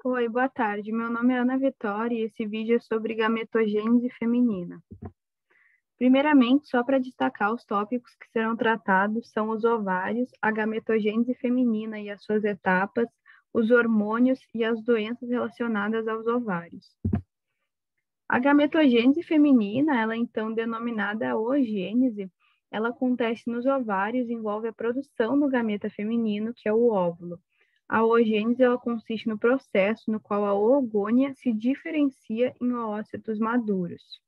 Oi, boa tarde. Meu nome é Ana Vitória e esse vídeo é sobre gametogênese feminina. Primeiramente, só para destacar os tópicos que serão tratados são os ovários, a gametogênese feminina e as suas etapas, os hormônios e as doenças relacionadas aos ovários. A gametogênese feminina, ela é então denominada oogênese, ela acontece nos ovários e envolve a produção do gameta feminino, que é o óvulo. A oogênese ela consiste no processo no qual a oogônia se diferencia em oócitos maduros.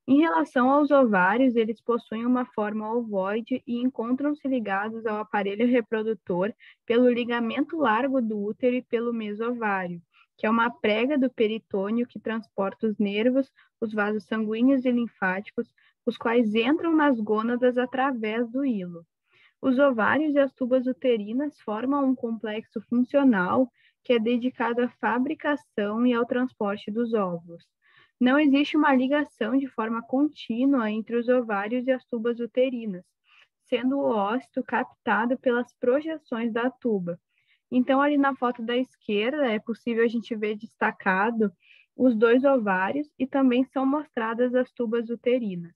Em relação aos ovários, eles possuem uma forma ovoide e encontram-se ligados ao aparelho reprodutor pelo ligamento largo do útero e pelo mesovário, que é uma prega do peritônio que transporta os nervos, os vasos sanguíneos e linfáticos, os quais entram nas gônadas através do hilo. Os ovários e as tubas uterinas formam um complexo funcional que é dedicado à fabricação e ao transporte dos óvulos. Não existe uma ligação de forma contínua entre os ovários e as tubas uterinas, sendo o ócito captado pelas projeções da tuba. Então, ali na foto da esquerda, é possível a gente ver destacado os dois ovários e também são mostradas as tubas uterinas.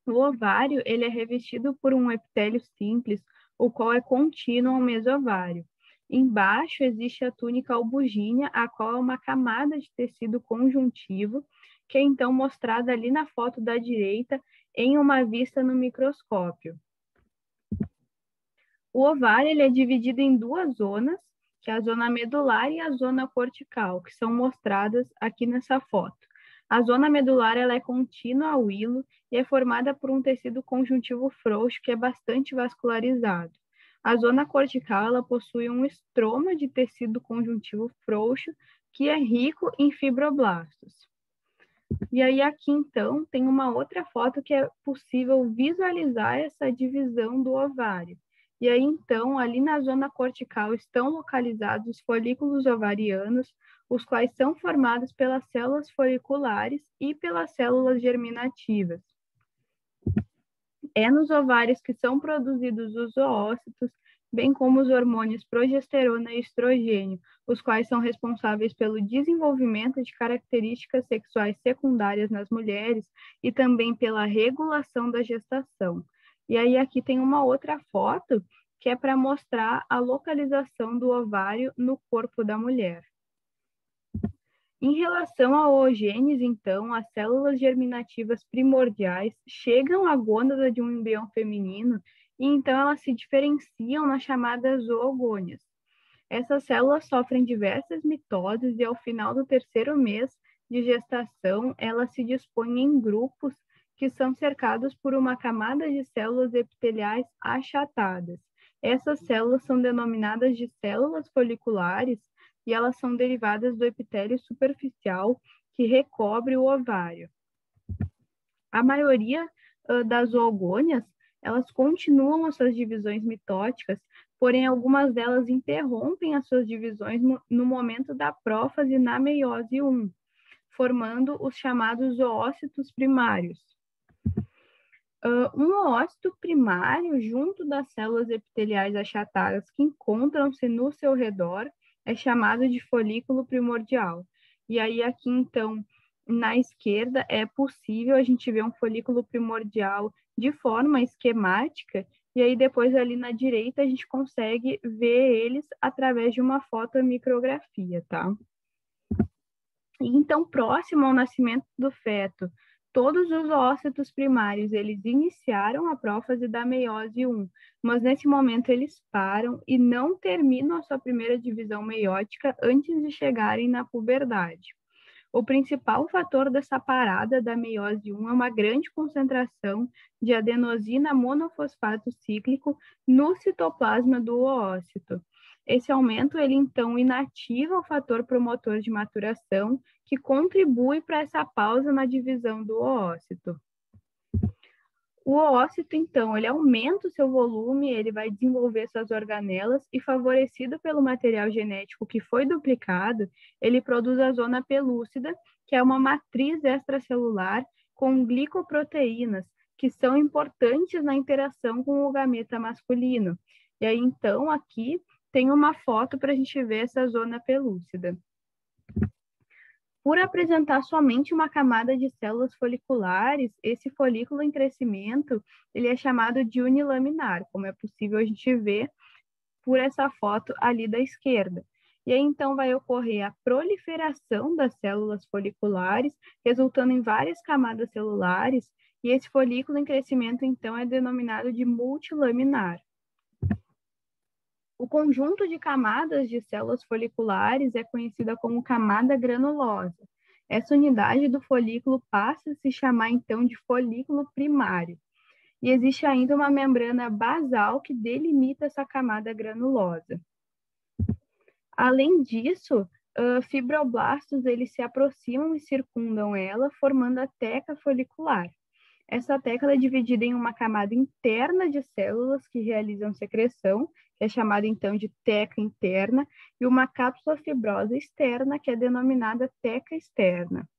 O ovário, ele é revestido por um epitélio simples, o qual é contínuo ao mesovário. Embaixo existe a túnica albugínea, a qual é uma camada de tecido conjuntivo, que é então mostrada ali na foto da direita em uma vista no microscópio. O ovário ele é dividido em duas zonas, que é a zona medular e a zona cortical, que são mostradas aqui nessa foto. A zona medular ela é contínua ao hilo e é formada por um tecido conjuntivo frouxo que é bastante vascularizado. A zona cortical ela possui um estroma de tecido conjuntivo frouxo que é rico em fibroblastos. E aí aqui então tem uma outra foto que é possível visualizar essa divisão do ovário. E aí então ali na zona cortical estão localizados os folículos ovarianos, os quais são formados pelas células foliculares e pelas células germinativas. É nos ovários que são produzidos os oócitos, bem como os hormônios progesterona e estrogênio, os quais são responsáveis pelo desenvolvimento de características sexuais secundárias nas mulheres e também pela regulação da gestação. E aí aqui tem uma outra foto que é para mostrar a localização do ovário no corpo da mulher. Em relação à oogênese, então, as células germinativas primordiais chegam à gônada de um embrião feminino e então elas se diferenciam nas chamadas zoogônias. Essas células sofrem diversas mitoses e ao final do terceiro mês de gestação, elas se dispõem em grupos que são cercados por uma camada de células epiteliais achatadas. Essas células são denominadas de células foliculares e elas são derivadas do epitélio superficial que recobre o ovário. A maioria das zoogônias, elas continuam as suas divisões mitóticas, porém algumas delas interrompem as suas divisões no momento da prófase na meiose 1, formando os chamados oócitos primários. Um oócito primário, junto das células epiteliais achatadas que encontram-se no seu redor, é chamado de folículo primordial. E aí, aqui, então, na esquerda, é possível a gente ver um folículo primordial de forma esquemática, e aí depois ali na direita a gente consegue ver eles através de uma fotomicrografia, tá? E então, próximo ao nascimento do feto, todos os oócitos primários, eles iniciaram a prófase da meiose 1, mas nesse momento eles param e não terminam a sua primeira divisão meiótica antes de chegarem na puberdade. O principal fator dessa parada da meiose 1 é uma grande concentração de adenosina monofosfato cíclico no citoplasma do oócito. Esse aumento, ele então inativa o fator promotor de maturação, que contribui para essa pausa na divisão do oócito. O oócito, então, ele aumenta o seu volume, ele vai desenvolver suas organelas e, favorecido pelo material genético que foi duplicado, ele produz a zona pelúcida, que é uma matriz extracelular com glicoproteínas, que são importantes na interação com o gameta masculino. E aí, então, aqui tem uma foto para a gente ver essa zona pelúcida. Por apresentar somente uma camada de células foliculares, esse folículo em crescimento, ele é chamado de unilaminar, como é possível a gente ver por essa foto ali da esquerda. E aí, então, vai ocorrer a proliferação das células foliculares, resultando em várias camadas celulares, e esse folículo em crescimento, então, é denominado de multilaminar. O conjunto de camadas de células foliculares é conhecida como camada granulosa. Essa unidade do folículo passa a se chamar, então, de folículo primário. E existe ainda uma membrana basal que delimita essa camada granulosa. Além disso, fibroblastos eles se aproximam e circundam ela, formando a teca folicular. Essa teca é dividida em uma camada interna de células que realizam secreção, que é chamada então de teca interna, e uma cápsula fibrosa externa, que é denominada teca externa.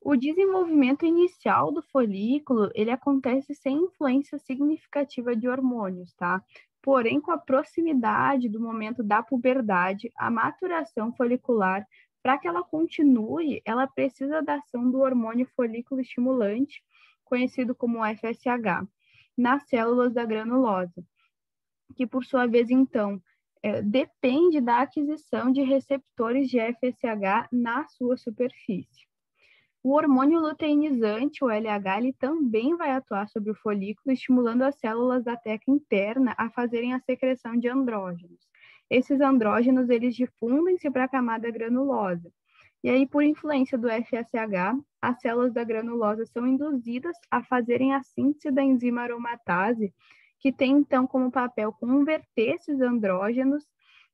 O desenvolvimento inicial do folículo, ele acontece sem influência significativa de hormônios, tá? Porém, com a proximidade do momento da puberdade, a maturação folicular, para que ela continue, ela precisa da ação do hormônio folículo estimulante, conhecido como FSH, nas células da granulosa, que por sua vez, então, depende da aquisição de receptores de FSH na sua superfície. O hormônio luteinizante, o LH, ele também vai atuar sobre o folículo, estimulando as células da teca interna a fazerem a secreção de andrógenos. Esses andrógenos, eles difundem-se para a camada granulosa. E aí, por influência do FSH, as células da granulosa são induzidas a fazerem a síntese da enzima aromatase, que tem, então, como papel converter esses andrógenos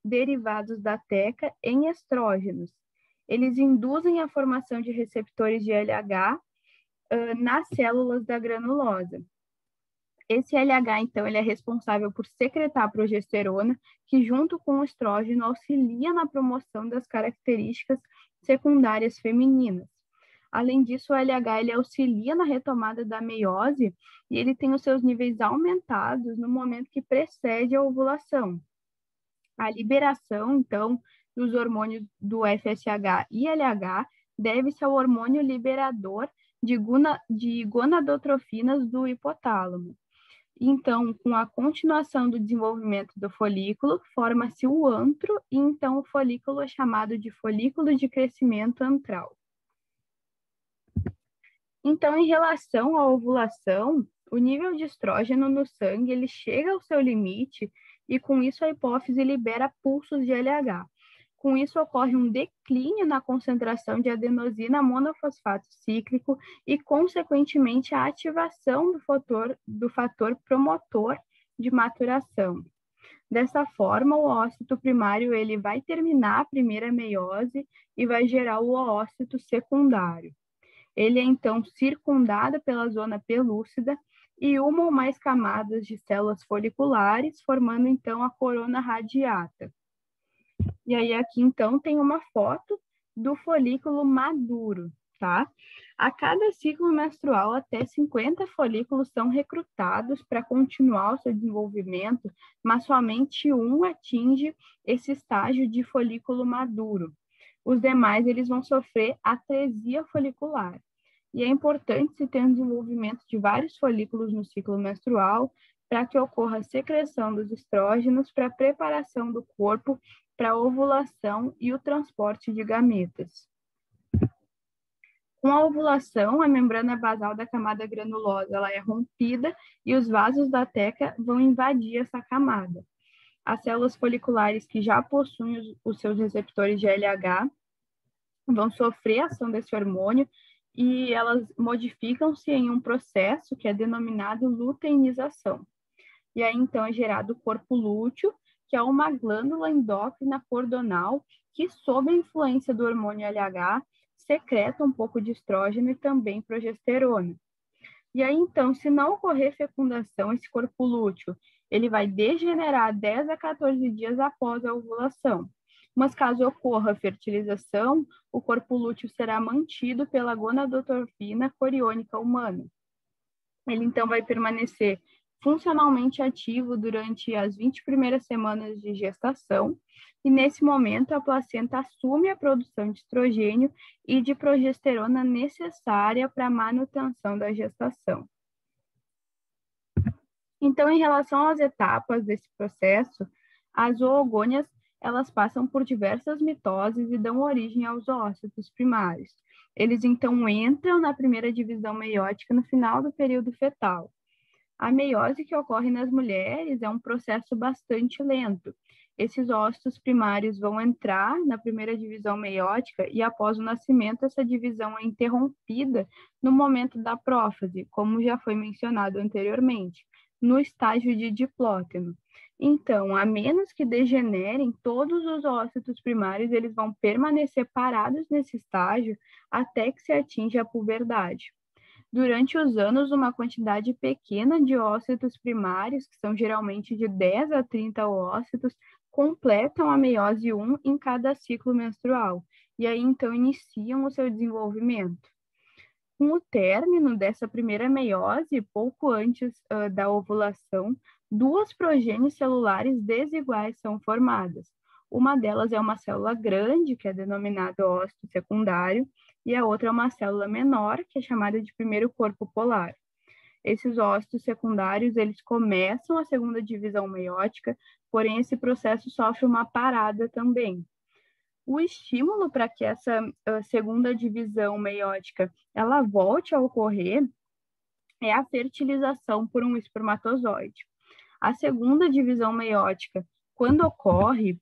derivados da teca em estrógenos. Eles induzem a formação de receptores de LH nas células da granulosa. Esse LH, então, ele é responsável por secretar a progesterona, que junto com o estrógeno auxilia na promoção das características secundárias femininas. Além disso, o LH ele auxilia na retomada da meiose e ele tem os seus níveis aumentados no momento que precede a ovulação. A liberação, então, dos hormônios do FSH e LH deve-se ao hormônio liberador de gonadotrofinas do hipotálamo. Então, com a continuação do desenvolvimento do folículo, forma-se o antro e então o folículo é chamado de folículo de crescimento antral. Então, em relação à ovulação, o nível de estrógeno no sangue ele chega ao seu limite e com isso a hipófise libera pulsos de LH. Com isso ocorre um declínio na concentração de adenosina monofosfato cíclico e, consequentemente, a ativação do fator promotor de maturação. Dessa forma, o ócito primário ele vai terminar a primeira meiose e vai gerar o oócito secundário. Ele é, então, circundado pela zona pelúcida e uma ou mais camadas de células foliculares, formando, então, a corona radiata. E aí, aqui, então, tem uma foto do folículo maduro, tá? A cada ciclo menstrual, até 50 folículos são recrutados para continuar o seu desenvolvimento, mas somente um atinge esse estágio de folículo maduro. Os demais, eles vão sofrer atresia folicular. E é importante se ter um desenvolvimento de vários folículos no ciclo menstrual para que ocorra a secreção dos estrógenos para a preparação do corpo para a ovulação e o transporte de gametas. Com a ovulação, a membrana basal da camada granulosa ela é rompida e os vasos da teca vão invadir essa camada. As células foliculares que já possuem os seus receptores de LH vão sofrer a ação desse hormônio e elas modificam-se em um processo que é denominado luteinização. E aí, então, é gerado o corpo lúteo, que é uma glândula endócrina cordonal que, sob a influência do hormônio LH, secreta um pouco de estrógeno e também progesterona. E aí, então, se não ocorrer fecundação, esse corpo lúteo, ele vai degenerar 10 a 14 dias após a ovulação. Mas caso ocorra fertilização, o corpo lúteo será mantido pela gonadotrofina coriônica humana. Ele, então, vai permanecer funcionalmente ativo durante as 20 primeiras semanas de gestação, e nesse momento a placenta assume a produção de estrogênio e de progesterona necessária para a manutenção da gestação. Então, em relação às etapas desse processo, as zoogônias elas passam por diversas mitoses e dão origem aos oócitos primários. Eles, então, entram na primeira divisão meiótica no final do período fetal. A meiose que ocorre nas mulheres é um processo bastante lento. Esses ócitos primários vão entrar na primeira divisão meiótica e, após o nascimento, essa divisão é interrompida no momento da prófase, como já foi mencionado anteriormente, no estágio de diplóteno. Então, a menos que degenerem, todos os ócitos primários eles vão permanecer parados nesse estágio até que se atinja a puberdade. Durante os anos, uma quantidade pequena de ócitos primários, que são geralmente de 10 a 30 ócitos, completam a meiose 1 em cada ciclo menstrual, e aí então iniciam o seu desenvolvimento. Com o término dessa primeira meiose, pouco antes da ovulação, duas progênies celulares desiguais são formadas. Uma delas é uma célula grande, que é denominada ócito secundário, e a outra é uma célula menor, que é chamada de primeiro corpo polar. Esses ócitos secundários, eles começam a segunda divisão meiótica, porém esse processo sofre uma parada também. O estímulo para que essa segunda divisão meiótica ela volte a ocorrer é a fertilização por um espermatozoide. A segunda divisão meiótica, quando ocorre,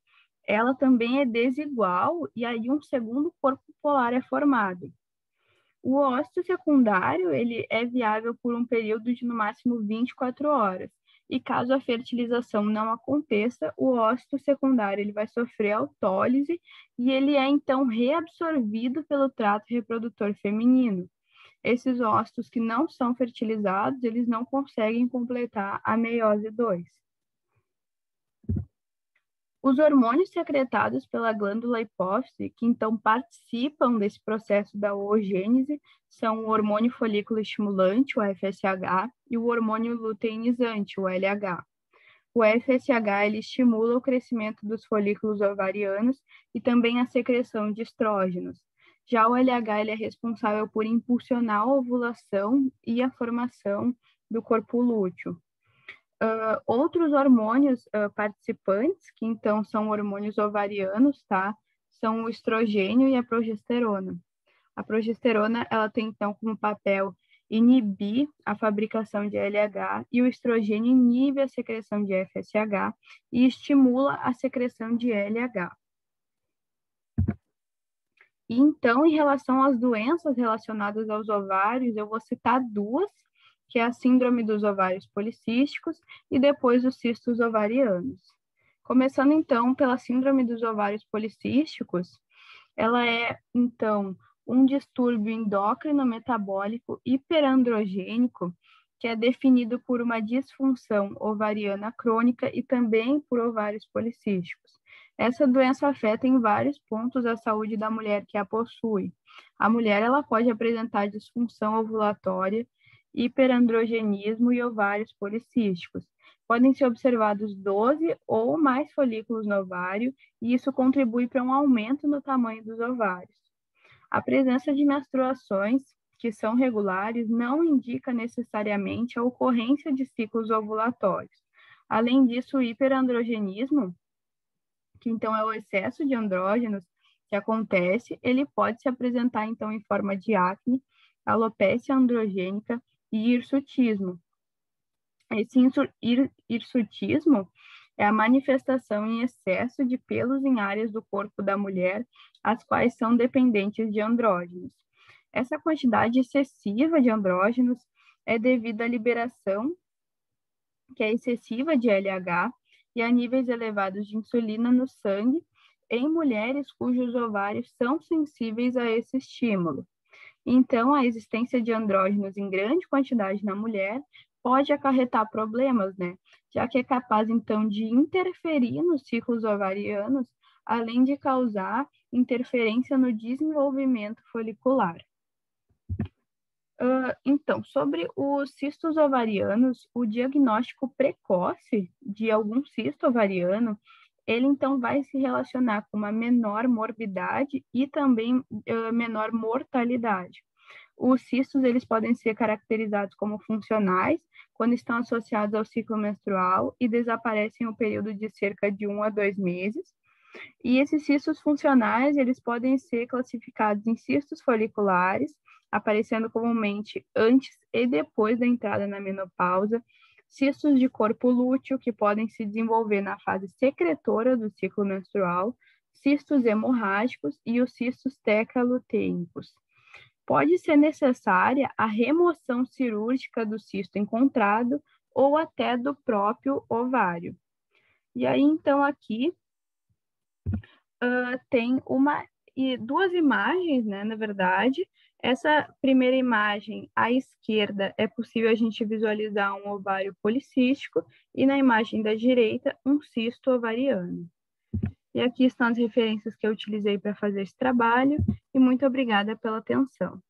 ela também é desigual e aí um segundo corpo polar é formado. O ócito secundário ele é viável por um período de no máximo 24 horas. E caso a fertilização não aconteça, o ócito secundário ele vai sofrer autólise e ele é então reabsorvido pelo trato reprodutor feminino. Esses ócitos que não são fertilizados, eles não conseguem completar a meiose 2. Os hormônios secretados pela glândula hipófise, que então participam desse processo da oogênese, são o hormônio folículo estimulante, o FSH, e o hormônio luteinizante, o LH. O FSH ele estimula o crescimento dos folículos ovarianos e também a secreção de estrógenos. Já o LH ele é responsável por impulsionar a ovulação e a formação do corpo lúteo. Outros hormônios participantes, que então são hormônios ovarianos, tá? São o estrogênio e a progesterona. A progesterona, ela tem então como papel inibir a fabricação de LH e o estrogênio inibe a secreção de FSH e estimula a secreção de LH. E então, em relação às doenças relacionadas aos ovários, eu vou citar duas, que é a síndrome dos ovários policísticos e depois os cistos ovarianos. Começando, então, pela síndrome dos ovários policísticos, ela é, então, um distúrbio endócrino metabólico hiperandrogênico que é definido por uma disfunção ovariana crônica e também por ovários policísticos. Essa doença afeta em vários pontos a saúde da mulher que a possui. A mulher ela pode apresentar disfunção ovulatória, hiperandrogenismo e ovários policísticos. Podem ser observados 12 ou mais folículos no ovário, e isso contribui para um aumento no tamanho dos ovários. A presença de menstruações que são regulares não indica necessariamente a ocorrência de ciclos ovulatórios. Além disso, o hiperandrogenismo, que então é o excesso de andrógenos que acontece, ele pode se apresentar então em forma de acne, alopecia androgênica e hirsutismo. Esse hirsutismo é a manifestação em excesso de pelos em áreas do corpo da mulher, as quais são dependentes de andrógenos. Essa quantidade excessiva de andrógenos é devido à liberação, que é excessiva de LH, e a níveis elevados de insulina no sangue em mulheres cujos ovários são sensíveis a esse estímulo. Então, a existência de andrógenos em grande quantidade na mulher pode acarretar problemas, né? Já que é capaz, então, de interferir nos ciclos ovarianos, além de causar interferência no desenvolvimento folicular. Então, sobre os cistos ovarianos, o diagnóstico precoce de algum cisto ovariano, ele então vai se relacionar com uma menor morbidade e também menor mortalidade. Os cistos, eles podem ser caracterizados como funcionais, quando estão associados ao ciclo menstrual e desaparecem no período de cerca de 1 a 2 meses. E esses cistos funcionais, eles podem ser classificados em cistos foliculares, aparecendo comumente antes e depois da entrada na menopausa, cistos de corpo lúteo, que podem se desenvolver na fase secretora do ciclo menstrual, cistos hemorrágicos e os cistos tetraluteicos. Pode ser necessária a remoção cirúrgica do cisto encontrado ou até do próprio ovário. E aí, então, aqui tem duas imagens, né, na verdade. Essa primeira imagem, à esquerda, é possível a gente visualizar um ovário policístico e na imagem da direita, um cisto ovariano. E aqui estão as referências que eu utilizei para fazer esse trabalho e muito obrigada pela atenção.